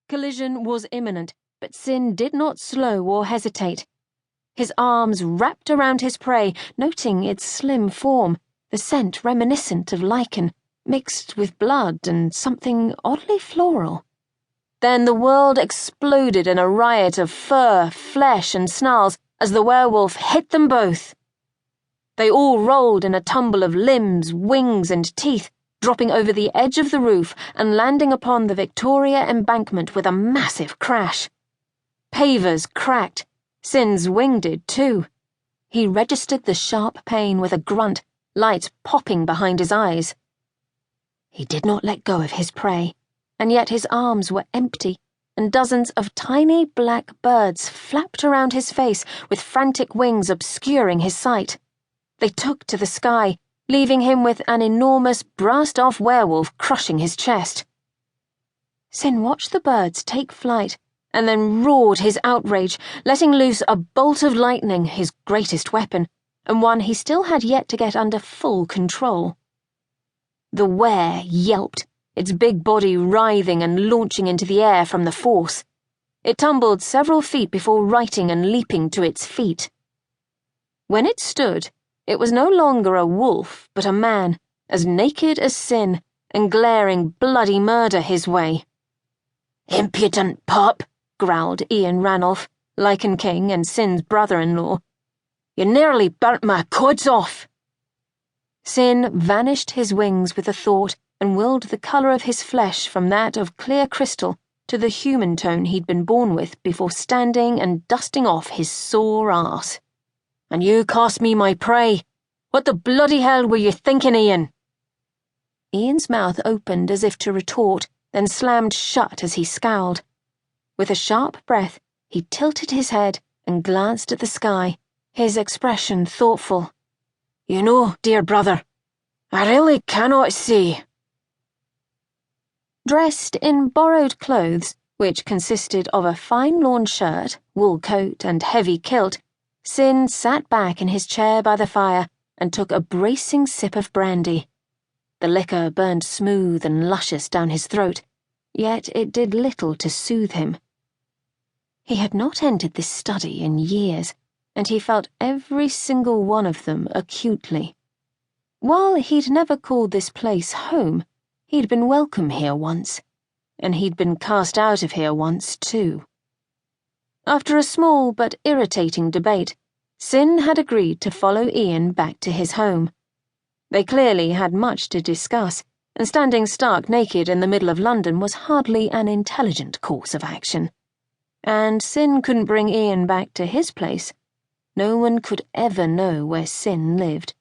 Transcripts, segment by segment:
Collision was imminent, but Sin did not slow or hesitate. His arms wrapped around his prey, noting its slim form, the scent reminiscent of lichen, mixed with blood and something oddly floral. Then the world exploded in a riot of fur, flesh, and snarls as the werewolf hit them both. They all rolled in a tumble of limbs, wings, and teeth, dropping over the edge of the roof and landing upon the Victoria embankment with a massive crash. Pavers cracked. Sin's wing did too. He registered the sharp pain with a grunt, light popping behind his eyes. He did not let go of his prey, and yet his arms were empty, and dozens of tiny black birds flapped around his face with frantic wings obscuring his sight. They took to the sky, leaving him with an enormous brassed-off werewolf crushing his chest. Sin watched the birds take flight, and then roared his outrage, letting loose a bolt of lightning, his greatest weapon, and one he still had yet to get under full control. The were yelped, its big body writhing and launching into the air from the force. It tumbled several feet before righting and leaping to its feet. When it stood, it was no longer a wolf, but a man, as naked as Sin, and glaring bloody murder his way. "Impudent pup," growled Ian Ranulph, Lichen King and Sin's brother-in-law. "You nearly burnt my cods off." Sin vanished his wings with a thought and willed the colour of his flesh from that of clear crystal to the human tone he'd been born with before standing and dusting off his sore arse. "And you cost me my prey. What the bloody hell were you thinking, Ian?" Ian's mouth opened as if to retort, then slammed shut as he scowled. With a sharp breath, he tilted his head and glanced at the sky, his expression thoughtful. "You know, dear brother, I really cannot see." Dressed in borrowed clothes, which consisted of a fine lawn shirt, wool coat, and heavy kilt, Sin sat back in his chair by the fire and took a bracing sip of brandy. The liquor burned smooth and luscious down his throat, yet it did little to soothe him. He had not entered this study in years, and he felt every single one of them acutely. While he'd never called this place home, he'd been welcome here once, and he'd been cast out of here once too. After a small but irritating debate, Sin had agreed to follow Ian back to his home. They clearly had much to discuss, and standing stark naked in the middle of London was hardly an intelligent course of action. And Sin couldn't bring Ian back to his place. No one could ever know where Sin lived.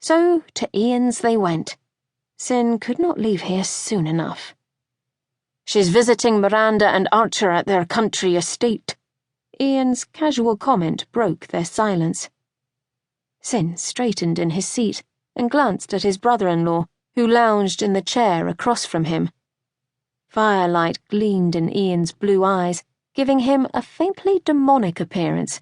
So to Ian's they went. Sin could not leave here soon enough. "She's visiting Miranda and Archer at their country estate." Ian's casual comment broke their silence. Sin straightened in his seat and glanced at his brother-in-law, who lounged in the chair across from him. Firelight gleamed in Ian's blue eyes, giving him a faintly demonic appearance,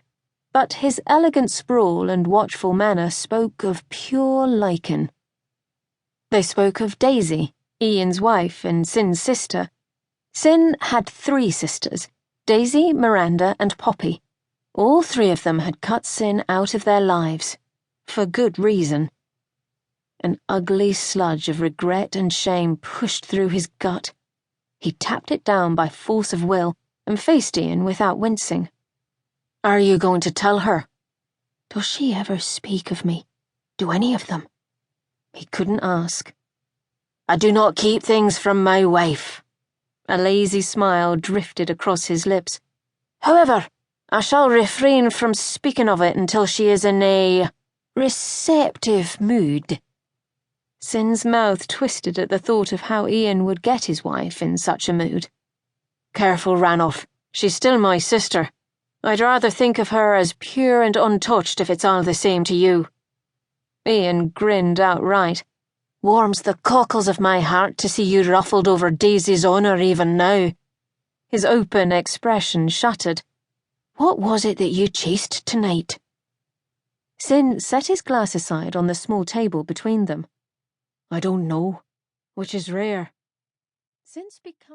but his elegant sprawl and watchful manner spoke of pure lichen. They spoke of Daisy, Ian's wife and Sin's sister. Sin had 3 sisters, Daisy, Miranda, and Poppy. All 3 of them had cut Sin out of their lives, for good reason. An ugly sludge of regret and shame pushed through his gut. He tapped it down by force of will and faced Ian without wincing. "Are you going to tell her?" "Does she ever speak of me? Do any of them?" He couldn't ask. "I do not keep things from my wife." A lazy smile drifted across his lips. "However, I shall refrain from speaking of it until she is in a receptive mood." Sin's mouth twisted at the thought of how Ian would get his wife in such a mood. "Careful, Ranulph. She's still my sister. I'd rather think of her as pure and untouched if it's all the same to you." Ian grinned outright. "Warms the cockles of my heart to see you ruffled over Daisy's honour even now." His open expression shuttered. "What was it that you chased tonight?" Sin set his glass aside on the small table between them. "I don't know, which is rare." Since becoming